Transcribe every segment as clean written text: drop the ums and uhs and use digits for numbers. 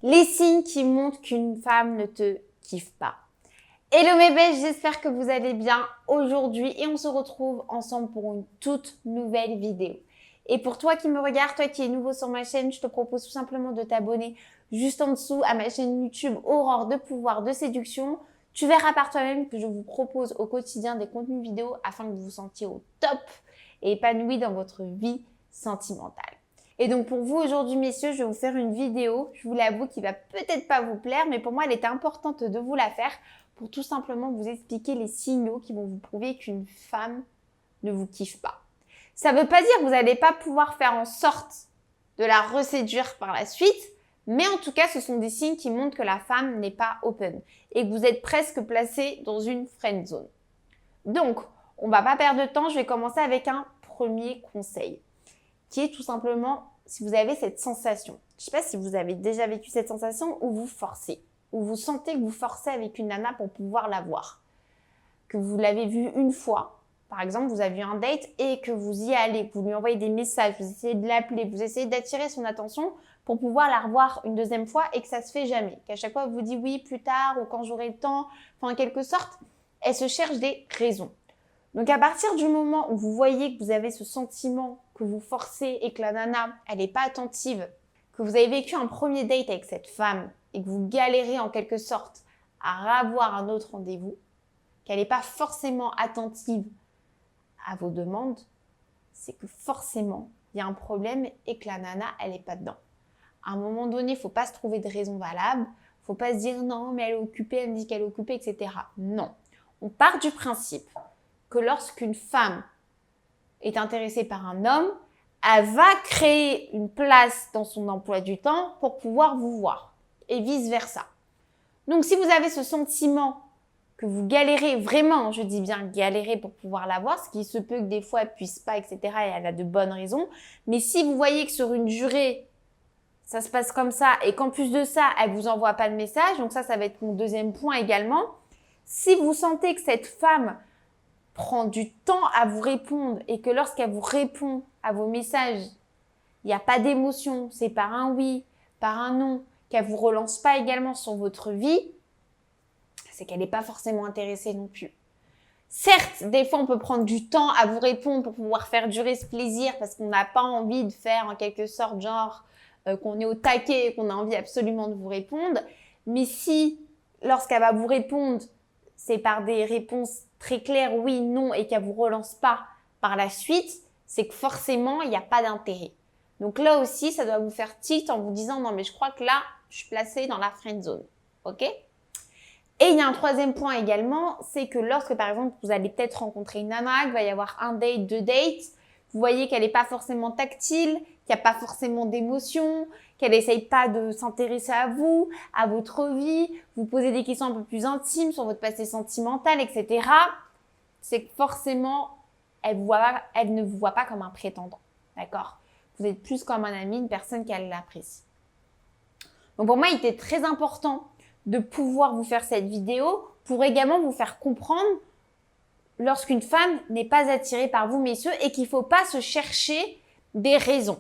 Les signes qui montrent qu'une femme ne te kiffe pas. Hello mes belles, j'espère que vous allez bien aujourd'hui et on se retrouve ensemble pour une toute nouvelle vidéo. Et pour toi qui me regarde, toi qui es nouveau sur ma chaîne, je te propose tout simplement de t'abonner juste en dessous à ma chaîne YouTube Aurore de Pouvoir de Séduction. Tu verras par toi-même que je vous propose au quotidien des contenus vidéo afin que vous vous sentiez au top et épanoui dans votre vie sentimentale. Et donc pour vous aujourd'hui messieurs, je vais vous faire une vidéo, je vous l'avoue, qui va peut-être pas vous plaire, mais pour moi elle était importante de vous la faire pour tout simplement vous expliquer les signaux qui vont vous prouver qu'une femme ne vous kiffe pas. Ça ne veut pas dire que vous n'allez pas pouvoir faire en sorte de la reséduire par la suite, mais en tout cas ce sont des signes qui montrent que la femme n'est pas open et que vous êtes presque placé dans une friend zone. Donc on ne va pas perdre de temps, je vais commencer avec un premier conseil qui est tout simplement si vous avez cette sensation. Je ne sais pas si vous avez déjà vécu cette sensation où vous forcez, où vous sentez que vous forcez avec une nana pour pouvoir la voir. Que vous l'avez vue une fois, par exemple, vous avez eu un date et que vous y allez, que vous lui envoyez des messages, vous essayez de l'appeler, vous essayez d'attirer son attention pour pouvoir la revoir une deuxième fois et que ça se fait jamais. Qu'à chaque fois, vous dit oui, plus tard ou quand j'aurai le temps. Enfin, en quelque sorte, elle se cherche des raisons. Donc, à partir du moment où vous voyez que vous avez ce sentiment que vous forcez et que la nana, elle n'est pas attentive, que vous avez vécu un premier date avec cette femme et que vous galérez en quelque sorte à avoir un autre rendez-vous, qu'elle n'est pas forcément attentive à vos demandes, c'est que forcément, il y a un problème et que la nana, elle n'est pas dedans. À un moment donné, il ne faut pas se trouver de raison valable. Il ne faut pas se dire non, mais elle est occupée, elle me dit qu'elle est occupée, etc. Non. On part du principe que lorsqu'une femme est intéressée par un homme, elle va créer une place dans son emploi du temps pour pouvoir vous voir et vice-versa. Donc, si vous avez ce sentiment que vous galérez vraiment, je dis bien galérer pour pouvoir la voir, ce qui se peut que des fois elle ne puisse pas, etc. et elle a de bonnes raisons. Mais si vous voyez que sur une durée, ça se passe comme ça et qu'en plus de ça, elle ne vous envoie pas de message, donc ça va être mon deuxième point également. Si vous sentez que cette femme prend du temps à vous répondre et que lorsqu'elle vous répond à vos messages, il n'y a pas d'émotion, c'est par un oui, par un non, qu'elle ne vous relance pas également sur votre vie, c'est qu'elle n'est pas forcément intéressée non plus. Certes, des fois, on peut prendre du temps à vous répondre pour pouvoir faire durer ce plaisir parce qu'on n'a pas envie de faire en quelque sorte genre qu'on est au taquet et qu'on a envie absolument de vous répondre. Mais si, lorsqu'elle va vous répondre, c'est par des réponses très claires, oui, non, et qu'elle ne vous relance pas par la suite, c'est que forcément, il n'y a pas d'intérêt. Donc là aussi, ça doit vous faire tilt en vous disant, non, mais je crois que là, je suis placée dans la friend zone. OK ? Et il y a un troisième point également, c'est que lorsque, par exemple, vous allez peut-être rencontrer une nana, qu'il va y avoir un date, deux dates, vous voyez qu'elle n'est pas forcément tactile, qu'il n'y a pas forcément d'émotion, qu'elle n'essaye pas de s'intéresser à vous, à votre vie, vous posez des questions un peu plus intimes sur votre passé sentimental, etc. C'est que forcément, elle ne vous voit pas comme un prétendant, d'accord ? Vous êtes plus comme un ami, une personne qu'elle l'apprécie. Donc pour moi, il était très important de pouvoir vous faire cette vidéo pour également vous faire comprendre lorsqu'une femme n'est pas attirée par vous, messieurs, et qu'il ne faut pas se chercher des raisons.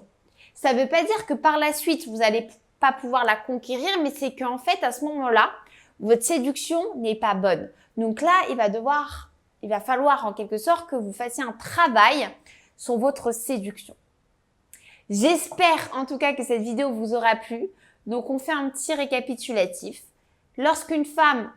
Ça ne veut pas dire que par la suite, vous n'allez pas pouvoir la conquérir, mais c'est qu'en fait, à ce moment-là, votre séduction n'est pas bonne. Donc là, il va falloir en quelque sorte que vous fassiez un travail sur votre séduction. J'espère en tout cas que cette vidéo vous aura plu. Donc, on fait un petit récapitulatif. Lorsqu'une femme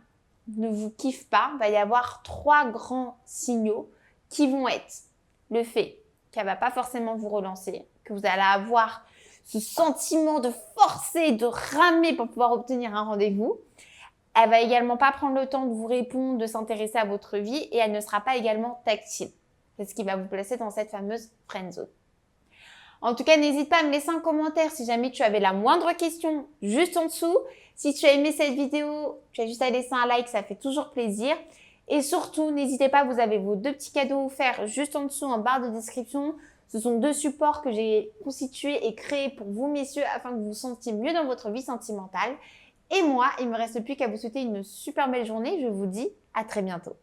ne vous kiffe pas, il va y avoir 3 grands signaux qui vont être le fait qu'elle ne va pas forcément vous relancer, que vous allez avoir ce sentiment de forcer, de ramer pour pouvoir obtenir un rendez-vous. Elle va également pas prendre le temps de vous répondre, de s'intéresser à votre vie et elle ne sera pas également tactile. C'est ce qui va vous placer dans cette fameuse friend zone. En tout cas, n'hésite pas à me laisser un commentaire si jamais tu avais la moindre question juste en dessous. Si tu as aimé cette vidéo, tu as juste à laisser un like, ça fait toujours plaisir. Et surtout, n'hésitez pas, vous avez vos 2 petits cadeaux offerts juste en dessous en barre de description. Ce sont 2 supports que j'ai constitués et créés pour vous, messieurs, afin que vous vous sentiez mieux dans votre vie sentimentale. Et moi, il ne me reste plus qu'à vous souhaiter une super belle journée. Je vous dis à très bientôt.